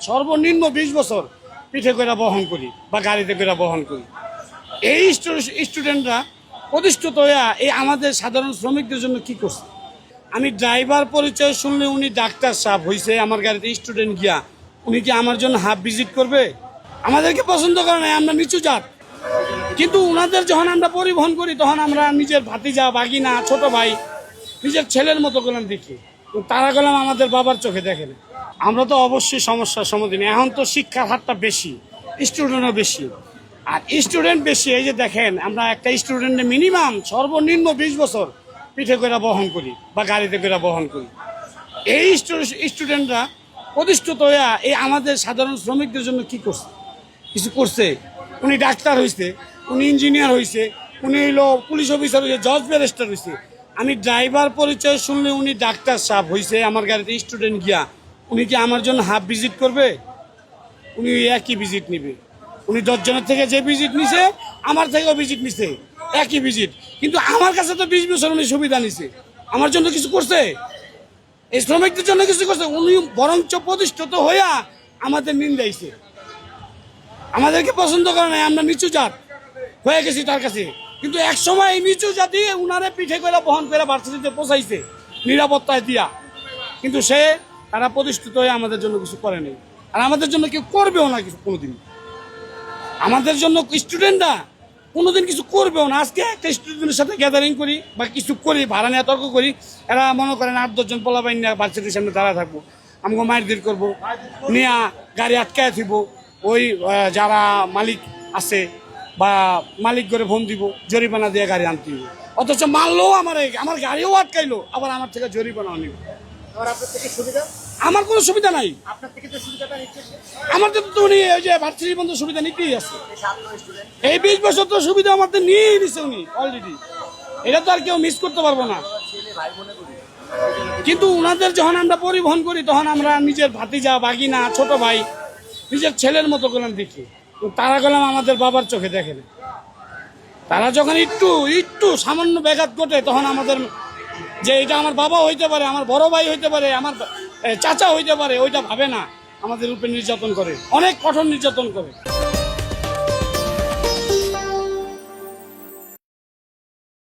সর্বনিম্ন 20 বছর পিঠে করে বহন করি বা গাড়িতে করে বহন করি। এই স্টুডেন্টরা প্রতিষ্ঠিত হইয়া এই আমাদের সাধারণ শ্রমিকদের জন্য কি করছে। আমি ড্রাইভার পরিচয় শুনলে উনি ডাক্তার সাহেব হয়েছে, আমার গাড়িতে স্টুডেন্ট গিয়া উনি কি আমার জন্য হাফ ভিজিট করবে? আমাদেরকে পছন্দ করে না, আমরা নিচু জাত। কিন্তু উনাদের যখন আমরা পরিবহন করি তখন আমরা নিজের ভাতিজা, বাগিনা, ছোট ভাই, নিজের ছেলের মতো করলাম দেখি। তারা গেলাম আমাদের বাবার চোখে দেখে না। আমরা তো অবশ্যই সমস্যার সম্মুখীন। এখন তো শিক্ষার হারটা বেশি, স্টুডেন্টও বেশি। আর স্টুডেন্ট বেশি, এই যে দেখেন আমরা একটা স্টুডেন্টের মিনিমাম সর্বনিম্ন 20 বছর পিঠে করে বহন করি বা গাড়িতে করে বহন করি। এই স্টুডেন্টরা প্রতিষ্ঠিত হইয়া এই আমাদের সাধারণ শ্রমিকদের জন্য কি করছে, কিছু করছে। উনি ডাক্তার হয়েছে, উনি ইঞ্জিনিয়ার হয়েছে, উনি হইলো পুলিশ অফিসার হয়েছে, জজ ব্যারিস্টার হয়েছে। আমি ড্রাইভার পরিচয় শুনলে উনি ডাক্তার সাহেব হয়েছে, আমার গাড়িতে স্টুডেন্ট গিয়া উনি কি আমার জন্য হাফ ভিজিট করবে? উনি একই ভিজিট নিবে। উনি 10 জনের থেকে যে ভিজিট নিছে আমার থেকেও ভিজিট নিছে, একই ভিজিট। কিন্তু আমার কাছে তো 20 বছর উনি সুবিধা নিছে, আমার জন্য কিছু করছে? এই শ্রমিকদের জন্য কিছু করছে? উনি বরঞ্চ প্রতিষ্ঠিত হইয়া আমাদের নিন্দাইছে। আমাদেরকে পছন্দ করে না, আমরা নিচু জাত হয়ে গেছি তার কাছে। কিন্তু এক সময় এই নিচু জাতি উনারে পিঠে করে বহন করে ভার্সিটিতে পৌঁছাইছে নিরাপত্তায় দিয়া। কিন্তু তারা প্রতিষ্ঠিত হয়ে আমাদের জন্য কিছু করেনি, আর আমাদের জন্য কেউ করবেও না কিছু কোনোদিন। আমাদের জন্য স্টুডেন্টরা কোনোদিন কিছু করবেও না। আজকে একটা স্টুডেন্টের সাথে গ্যাদারিং করি বা কিছু করি, ভাড়া নিয়ে তর্ক করি, এরা মনে করেন 8-10 জন পোলাপাইন নিয়ে ভার্সিটির সামনে দাঁড়া থাকবো, আমাকে মারধর করবো, নিয়ে গাড়ি আটকায় থিব। ওই যারা মালিক আছে বা মালিক করে ফোন দিব, জরিমানা দিয়ে গাড়ি আনতে দিব। অথচ মারলো আমার গাড়িও আটকাইলো, আবার আমার থেকে জরিমানাও নিব। আমার কোনো সুবিধা নাই, আমার তো উনি ওই যে ভার্সিটি বন্ধু সুবিধা নিতেই আছে। এই 20 বছর তো সুবিধা আমাদের নিয়েই নিছে উনি অলরেডি, এটা তো আর কেউ মিস করতে পারবো না। কিন্তু উনাদের যখন আমরা পরিবহন করি তখন আমরা নিজের ভাতিজা, বাগিনা, ছোট ভাই, নিজের ছেলের মতো করলাম দেখি। তারা গেলাম আমাদের বাবার চোখে দেখে না। তারা যখন একটু সামান্য ব্যাঘাত ঘটে তখন আমাদের যে এটা আমার বাবা হইতে পারে, আমার বড় ভাই হইতে পারে, আমার চাচা হইতে পারে, ওইটা ভাবে না, আমাদের উপরে নির্যাতন করে, অনেক কঠোর নির্যাতন করে।